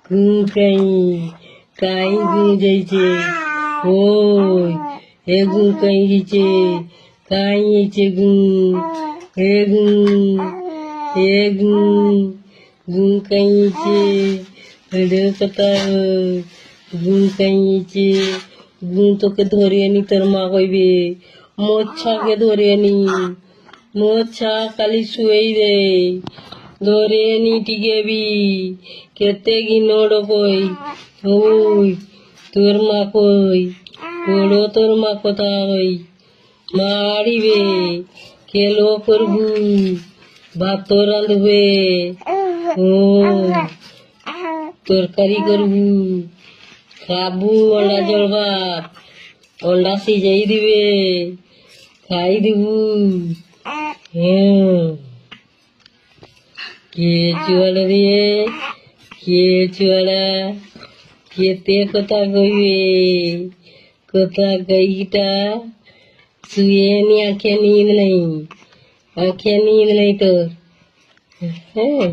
কাই কাই গু যাইছে ওই এ গু কাই গেছে কাই গেছে গু এ গু গু কাই গেছে রে কথা গু কাই গেছে গু তোকে ধরে আনি তোর মা কইবে মোচ্ছাকে ধরে আনি মোচ্ছা কালি শুয়েই রে ধরে আনি টিকেবি কেতে গিনোড় কই ওই তোর মা কই ওড়ো তোর মা কথা কই মারিবে খেলো করবু ভাত রাঁধবে ও তরকারি করবু খাবু অন্ডা জল ভাত অন্ডা সিজাই দিবে খাই দিবু হ্যাঁ কে চুয়ালা দিয়ে কে চুয়ালা কেতে কথা কইবে কথা কইটা শুয়ে নি আঁখে নীঁদ নেই তোর হ্যাঁ